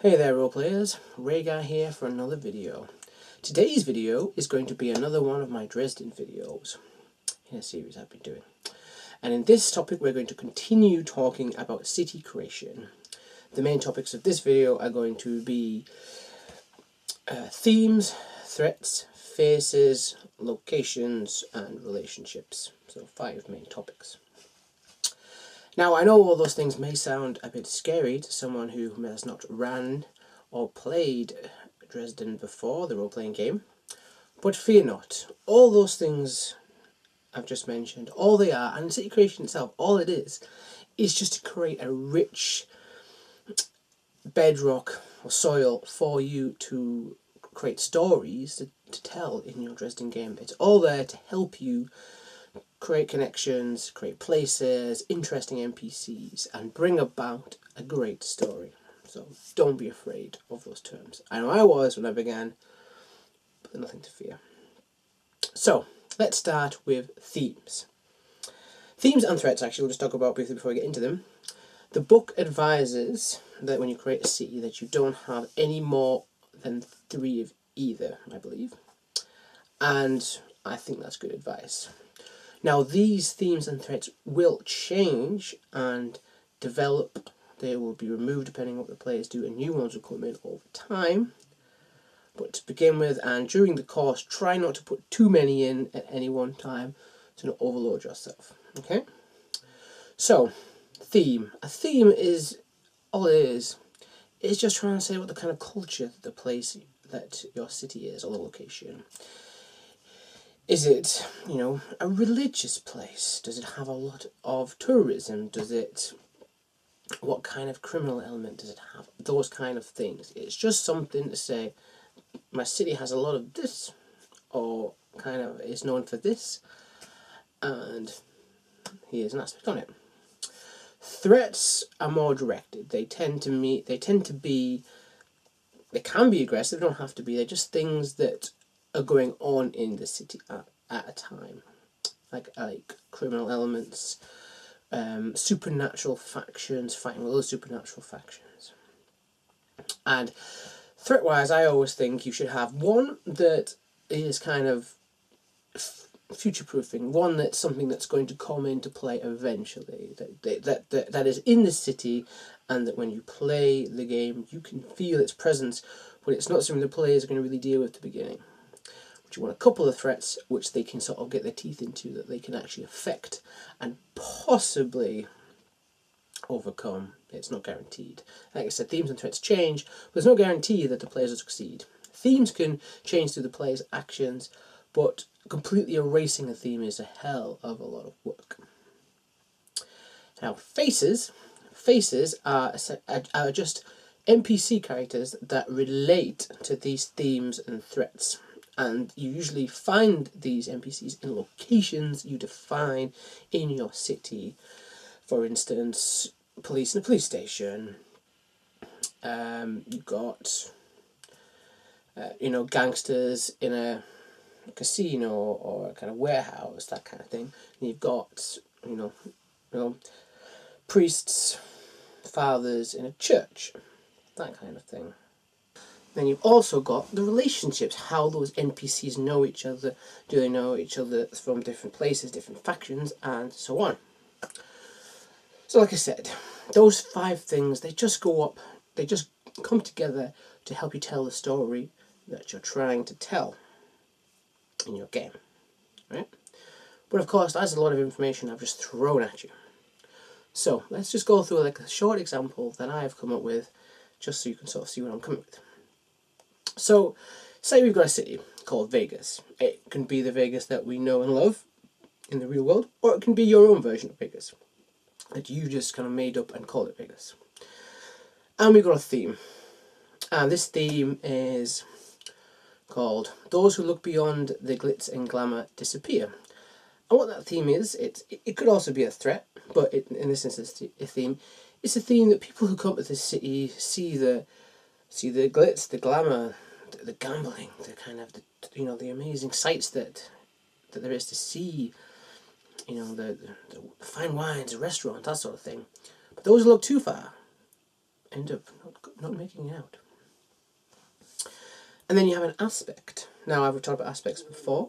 Hey there roleplayers, Rhaegar here for another video. Today's video is going to be another one of my Dresden videos in a series I've been doing. And in this topic we're going to continue talking about city creation. The main topics of this video are going to be themes, threats, faces, locations and relationships. So 5 main topics. Now, I know all those things may sound a bit scary to someone who has not ran or played Dresden before, the role-playing game, but fear not. All those things I've just mentioned, all they are, and city creation itself, all it is just to create a rich bedrock or soil for you to create stories to tell in your Dresden game. It's all there to help you create connections, create places, interesting NPCs, and bring about a great story. So don't be afraid of those terms. I know I was when I began, but nothing to fear. So let's start with themes. Themes and threats, actually, we'll just talk about briefly before we get into them. The book advises that when you create a city that you don't have any more than 3 of either, I believe. And I think that's good advice. Now, these themes and threats will change and develop. They will be removed depending on what the players do, and new ones will come in over time. But to begin with, and during the course, try not to put too many in at any one time to not overload yourself. Okay? So, theme. A theme is, all it is just trying to say what the kind of culture the place that your city is, or the location. Is it, a religious place? Does it have a lot of tourism? What kind of criminal element does it have? Those kind of things. It's just something to say, my city has a lot of this, or kind of is known for this, and here's an aspect on it. Threats are more directed. They can be aggressive, they don't have to be. They're just things that are going on in the city at a time, like criminal elements, supernatural factions, fighting with other supernatural factions. And threat-wise, I always think you should have one that is kind of future-proofing, one that's something that's going to come into play eventually, that is in the city, and that when you play the game you can feel its presence, but it's not something the players are going to really deal with at the beginning. But you want a couple of threats which they can sort of get their teeth into, that they can actually affect and possibly overcome. It's not guaranteed. Like I said, themes and threats change, but there's no guarantee that the players will succeed. Themes can change through the player's actions, but completely erasing a theme is a hell of a lot of work. Now, faces are just NPC characters that relate to these themes and threats. And you usually find these NPCs in locations you define in your city. For instance, police in a police station. You've got, gangsters in a casino or a kind of warehouse, that kind of thing. And you've got, priests, fathers in a church, that kind of thing. Then you've also got the relationships, how those NPCs know each other. Do they know each other from different places, different factions, and so on. So like I said, those 5 things, they just come together to help you tell the story that you're trying to tell in your game, right? But of course, that's a lot of information I've just thrown at you. So let's just go through like a short example that I've come up with, just so you can sort of see what I'm coming with. So, say we've got a city called Vegas. It can be the Vegas that we know and love in the real world, or it can be your own version of Vegas that you just kind of made up and called it Vegas. And we've got a theme, and this theme is called "Those Who Look Beyond the Glitz and Glamour Disappear." And what that theme is, it could also be a threat, but in this instance, a theme. It's a theme that people who come to this city see the glitz, the glamour, the gambling, the kind of the amazing sights that there is to see. The fine wines, the restaurants, that sort of thing. But those who look too far end up not making it out. And then you have an aspect. Now, I've talked about aspects before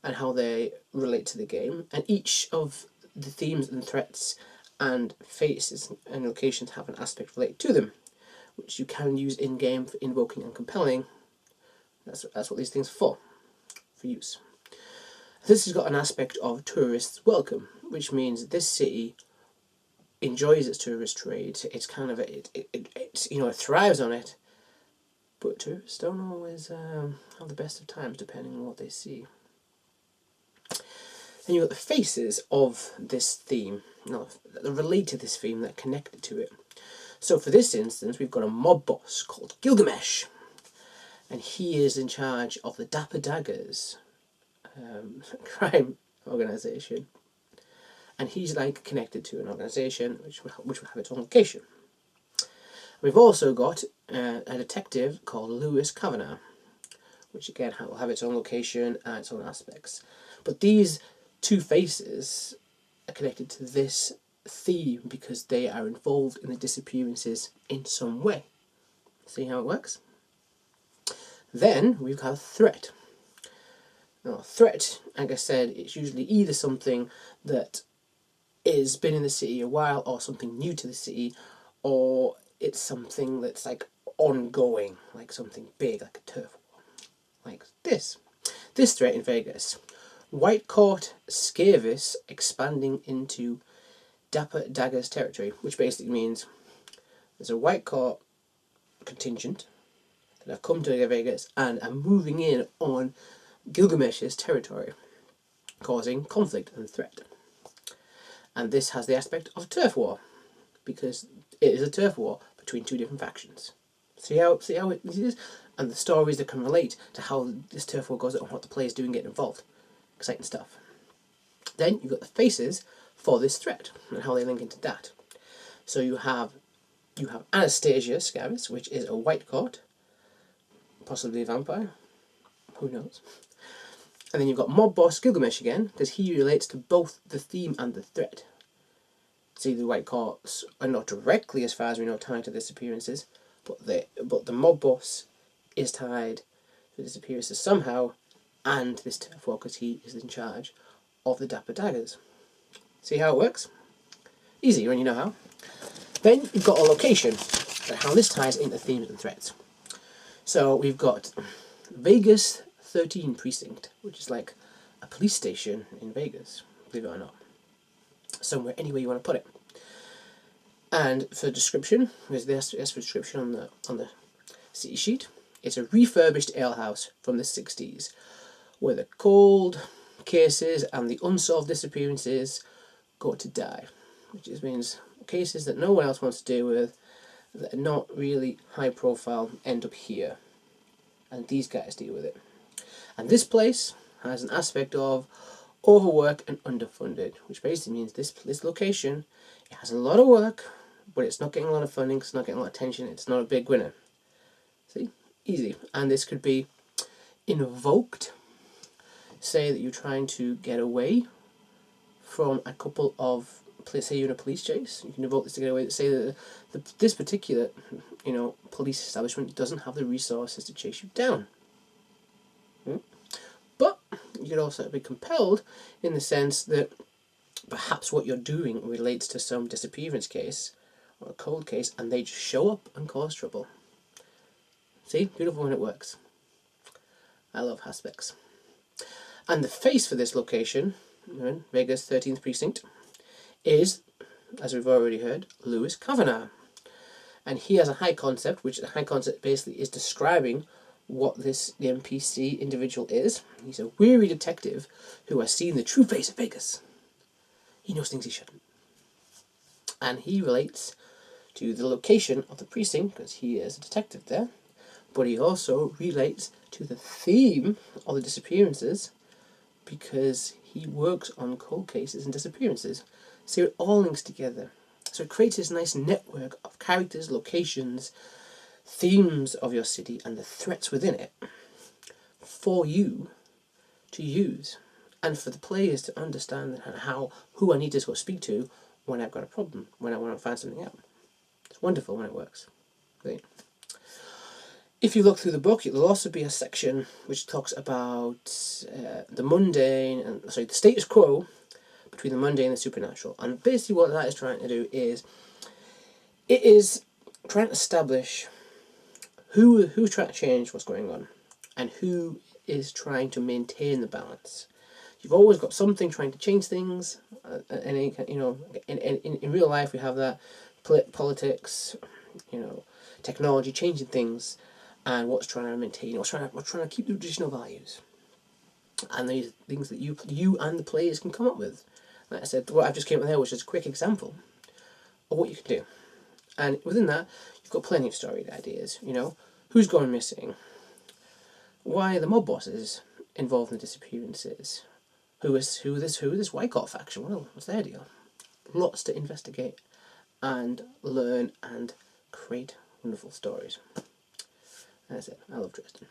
and how they relate to the game, and each of the themes and threats and faces and locations have an aspect related to them, which you can use in-game for invoking and compelling. That's what these things are for use. This has got an aspect of tourists welcome, which means this city enjoys its tourist trade. It's kind of it thrives on it, but tourists don't always have the best of times depending on what they see. Then you've got the faces of this theme, that relate to this theme, that are connected to it. So for this instance, we've got a mob boss called Gilgamesh, and he is in charge of the Dapper Daggers crime organisation. And he's like connected to an organisation which will have its own location. We've also got a detective called Lewis Kavanagh, which again will have its own location and its own aspects. But these two faces are connected to this theme because they are involved in the disappearances in some way. See how it works? Then we've got a threat. Now, a threat, like I said, it's usually either something that has been in the city a while, or something new to the city, or it's something that's like ongoing, like something big, like a turf war, like this. This threat in Vegas, White Court Scavis expanding into Dapper Daggers territory, which basically means there's a White Court contingent that have come to Vegas and are moving in on Gilgamesh's territory, causing conflict and threat. And this has the aspect of turf war, because it is a turf war between two different factions. See how it is? And the stories that can relate to how this turf war goes and what the players do and get involved. Exciting stuff. Then you've got the faces for this threat and how they link into that. So you have Anastasia Scavis, which is a White Court, possibly a vampire, who knows. And then you've got Mob Boss Gilgamesh again, because he relates to both the theme and the threat. See, the White Courts are not directly, as far as we know, tied to disappearances, but the Mob Boss is tied to the disappearances somehow, and this turf war, because he is in charge of the Dapper Daggers. See how it works? Easy when you know how. Then you've got a location, and how this ties into themes and threats. So we've got Vegas 13 Precinct, which is like a police station in Vegas, believe it or not. Somewhere, anywhere you want to put it. And for description, there's this description on the city sheet. It's a refurbished alehouse from the 60s, where the cold cases and the unsolved disappearances go to die, which just means cases that no one else wants to deal with, that are not really high profile, end up here, and these guys deal with it. And this place has an aspect of overwork and underfunded, which basically means this location, it has a lot of work, but it's not getting a lot of funding, it's not getting a lot of attention, it's not a big winner. See? Easy. And this could be invoked. Say that you're trying to get away from a couple of, say you're in a police chase, you can invoke this to get away. Say that this particular, police establishment doesn't have the resources to chase you down. But you could also be compelled in the sense that perhaps what you're doing relates to some disappearance case or a cold case, and they just show up and cause trouble. See? Beautiful when it works. I love aspects. And the face for this location, Vegas 13th Precinct, is, as we've already heard, Lewis Kavanagh. And he has a high concept, which the high concept basically is describing what the NPC individual is. He's a weary detective who has seen the true face of Vegas. He knows things he shouldn't. And he relates to the location of the precinct, because he is a detective there, but he also relates to the theme of the disappearances, because he works on cold cases and disappearances. So it all links together. So it creates this nice network of characters, locations, themes of your city, and the threats within it for you to use, and for the players to understand who I need to go speak to when I've got a problem, when I want to find something out. It's wonderful when it works. Brilliant. If you look through the book, there'll also be a section which talks about the mundane and the status quo between the mundane and the supernatural. And basically, what that is trying to do is it is trying to establish who's trying to change what's going on, and who is trying to maintain the balance. You've always got something trying to change things, and in real life we have that politics, technology changing things, and what's trying to maintain, what's trying to keep the traditional values, and these things that you and the players can come up with. Like I said, what I've just came up with there was just a quick example of what you can do, and within that you've got plenty of story ideas. Who's gone missing, why are the mob bosses involved in the disappearances, who is this Wycott faction? Well, what's their deal? Lots to investigate and learn and create wonderful stories. That's it. I love Dresden.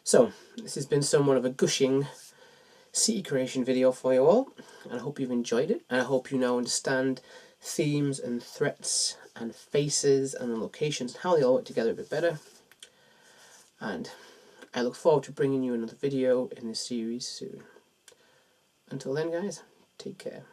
So, this has been somewhat of a gushing city creation video for you all, and I hope you've enjoyed it, and I hope you now understand themes and threats and faces and the locations and how they all work together a bit better. And I look forward to bringing you another video in this series soon. Until then, guys, take care.